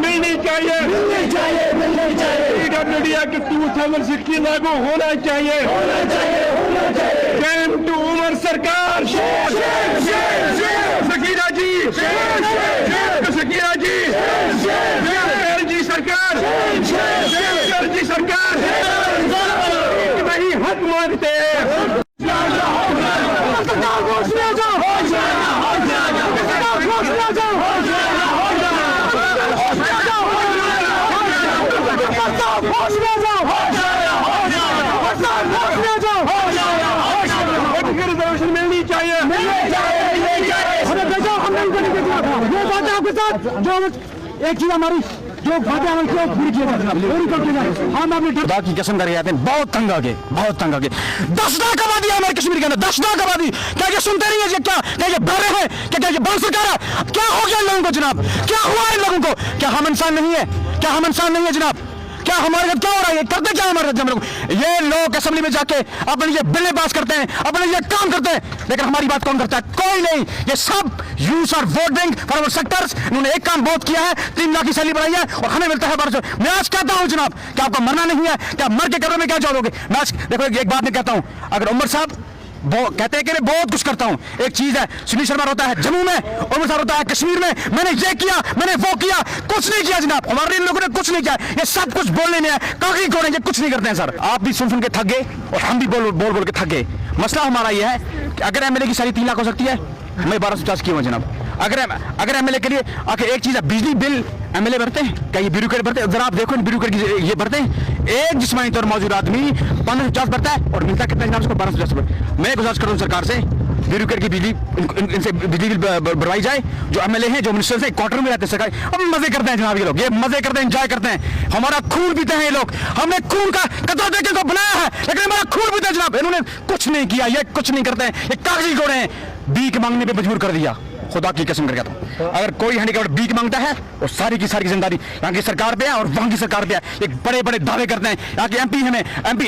मिलनी चाहिए, PWD act 2016 लागू होना चाहिए। कैम टू उमर सरकार, सकीना जी, सकीना जी, जी सरकार, जी सरकार नहीं हक मांगते। रिजर्वेशन मिलनी चाहिए, जो एक चीज हमारी जो बातें अमल की पूरी किया जाए, पूरी करके जाए। हम अपनी खुदा की कसम करके आते हैं, बहुत तंग आ गए, बहुत तंग आ गए। 10 लाख आबादी है हमारे कश्मीर के अंदर, 10 लाख आबादी। क्या ये सुनते नहीं है? क्या क्या ये डरे हैं? क्या ये बंद सरकार है? क्या हो गया इन लोगों को जनाब? क्या हुआ इन लोगों को? क्या हम इंसान नहीं है? क्या हम इंसान नहीं है जनाब? क्या हमारे साथ क्या हो रहा है? करते क्या हमारे साथ हम लोग? ये लोग असेंबली में जाके अपने ये बिलें पास करते हैं, अपने ये काम करते हैं, लेकिन हमारी बात कौन करता है? कोई नहीं। ये सब यूज और vote bank for our sectors. इन्होंने एक काम बहुत किया है, 3 लाख की सैलरी बढ़ाई है और हमें मिलता है 1200। मैं आज कहता हूं जनाब, क्या आपको मरना नहीं है? क्या मर के कब्र में क्या जाओगे? मैं आज देखो एक बात मैं कहता हूं, अगर उमर साहब कहते हैं कि मैं बहुत कुछ करता हूं, एक चीज है, सुनील शर्मा होता है जम्मू में, उमर साहब होता है कश्मीर में, मैंने ये किया, मैंने वो किया, कुछ नहीं किया जनाब। हमारे इन लोगों ने कुछ नहीं किया। ये सब कुछ बोलने में है, कागजी घोड़े ये कुछ नहीं करते हैं सर। आप भी सुन के थक गए और हम भी बोल के थक गए। मसला हमारा ये है कि अगर एमएलए की सारी 3 लाख हो सकती है, मैं 1250 की हूँ जनाब। अगर एमएलए के लिए आखिर एक चीज है, बिजली बिल एमएलए भरते हैं, क्या ये ब्यूरोक्रेट भरते हैं? जरा आप देखो ब्यूरोक्रेट की ये भरते हैं। एक जिस्मानी तौर मौजूद आदमी 1550 भरता है और मिलता कितना जनाब उसको? 1250। मैं गुजारिश करूँ सरकार से, ब्यूरोक्रेट की बिजली इनसे बिजली बिल भरवाई जाए। जो एमएलए हैं, जो मिनिस्टर्स हैं, क्वार्टर में रहते हैं सरकार। अब मजे करते हैं जनाब ये लोग, ये मजे करते हैं, एंजॉय करते हैं। हमारा खून पीते हैं ये लोग। हमने खून का कतरा देके इनको बनाया है, लेकिन हमारा खून पीते हैं जनाब। इन्होंने कुछ नहीं किया, ये कुछ नहीं करते हैं, ये कागजी घोड़े हैं। भीख मांगने पे मजबूर कर दिया, खुदा की कसम करके कहता हूं। अगर कोई हैंडीकैप्ड भीख मांगता है और सारी की जिम्मेदारी यहाँ की सरकार पे है और वहां की सरकार पे है। एक बड़े बड़े दावे करते हैं यहाँ के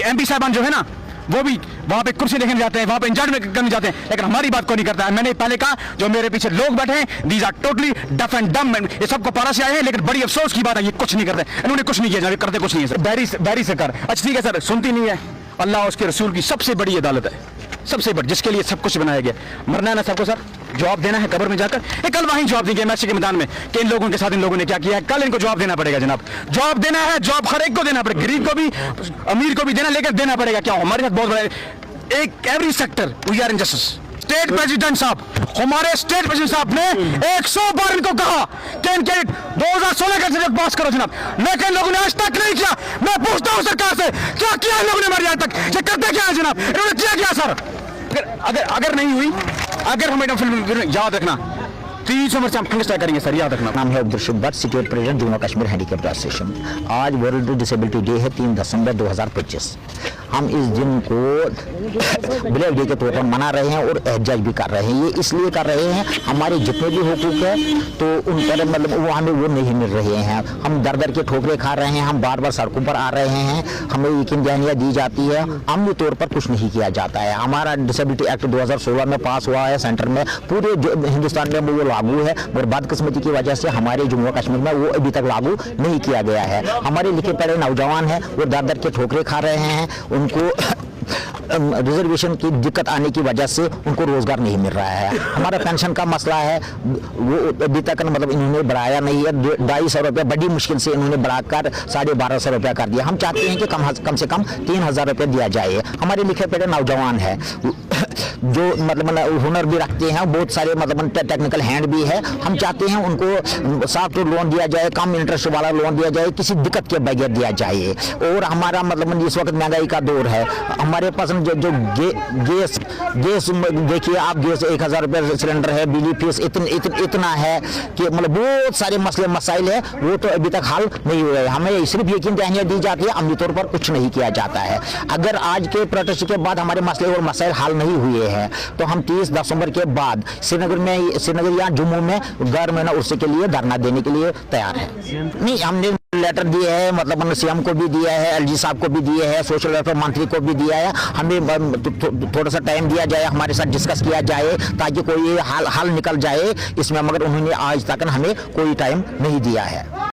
एमपी साहबान जो है ना, वो भी वहां पे कुर्सी देखने जाते हैं, वहां पे इंजॉय करने जाते हैं, लेकिन हमारी बात को नहीं करता है। मैंने पहले कहा, जो मेरे पीछे लोग बैठे हैं, these are totally deaf and dumb. ये सबको पारा से आए हैं, लेकिन बड़ी अफसोस की बात है, ये कुछ नहीं करते। इन्होंने कुछ नहीं किया, करते कुछ नहीं है सर। बैरी सरकार, अच्छा ठीक है सर, सुनती नहीं है। अल्लाह उसके रसूल की सबसे बड़ी अदालत है, सबसे बड़ी, जिसके लिए सब कुछ बनाया गया। मरना है ना सबको सर, जवाब देना है कब्र में जाकर। कल वहीं जवाब देंगे मैच के मैदान में कि इन लोगों के साथ इन लोगों ने क्या किया है। कल इनको जवाब देना पड़ेगा जनाब, जवाब देना है। जवाब हर एक को देना पड़ेगा, गरीब को भी, अमीर को भी देना, लेकिन देना पड़ेगा। क्या हमारे साथ बहुत बड़ा एक every sector we are injustice. State president साहब, हमारे स्टेट प्रेसिडेंट साहब ने 100 बार इनको कहा कि इनके 2016 का रिजल्ट पास करो जनाब, लेकिन लोगों ने आज तक नहीं किया। मैं पूछता हूं सरकार से, क्या किया इन लोगों ने हमारे आज तक? ये करते क्या है जनाब? इन्होंने किया क्या सर? अगर नहीं हुई, अगर हमें याद रखना 300 वर्ष हम फंगस करेंगे सर, याद रखना। नाम है Abdul Bhatt, state president Jammu Kashmir handicapped association. आज वर्ल्ड डिसेबिलिटी डे है, 3 दिसंबर 2025। हम इस दिन को ब्लैक डे के तौर पर मना रहे हैं और एहतजाज भी कर रहे हैं। ये इसलिए कर रहे हैं, हमारे जितने भी हुकूक है तो उन पर मतलब वो हमें वो नहीं मिल रहे हैं। हम दर दर के ठोकरे खा रहे हैं, हम बार बार सड़कों पर आ रहे हैं, हमें यकीन दहानियाँ दी जाती है, अमली तौर पर कुछ नहीं किया जाता है। हमारा डिसेबिलिटी एक्ट 2016 में पास हुआ है सेंटर में, पूरे हिंदुस्तान में वो लागू है, और बदकिस्मती की वजह से हमारे जम्मू कश्मीर में वो अभी तक लागू नहीं किया गया है। हमारे लिखे पढ़े नौजवान हैं, वो दर दर के ठोकरे खा रहे हैं, उनको रिजर्वेशन की दिक्कत आने की वजह से उनको रोजगार नहीं मिल रहा है। हमारा पेंशन का मसला है, वो अभी तक मतलब इन्होंने बढ़ाया नहीं है। 250 रुपया बड़ी मुश्किल से इन्होंने बढ़ाकर 1250 रुपया कर दिया। हम चाहते हैं कि कम से कम 3000 रुपया दिया जाए। हमारे लिखे पढ़े नौजवान है जो मतलब हुनर भी रखते हैं, बहुत सारे मतलब टेक्निकल हैंड भी है। हम चाहते हैं उनको सॉफ्ट लोन दिया जाए, कम इंटरेस्ट वाला लोन दिया जाए, किसी दिक्कत के बगैर दिया जाए। और हमारा मतलब इस वक्त महंगाई का दौर है, हमारे पास जो गैस देखिए आप, गैस 1000 रुपये सिलेंडर है, बिजली फीस इतना है कि मतलब बहुत सारे मसले मसाइल है, वो तो अभी तक हल नहीं हुए हैं। हमें सिर्फ यकीन दहानियाँ दी जाती है, अमली तौर पर कुछ नहीं किया जाता है। अगर आज के प्रोटेस्ट के बाद हमारे मसले और मसाइल हल नहीं हुए हैं तो हम 30 दिसंबर के बाद श्रीनगर या जम्मू में गैर-मना उर्से के लिए धरना देने के लिए तैयार है। नहीं, हमने लेटर दिए है, मतलब सीएम को भी दिया है, एलजी साहब को भी दिए है, सोशल वेलफेयर मंत्री को भी दिया है। हमें थोड़ा सा टाइम दिया जाए, हमारे साथ डिस्कस किया जाए ताकि कोई हल निकल जाए इसमें, मगर उन्होंने आज तक हमें कोई टाइम नहीं दिया है।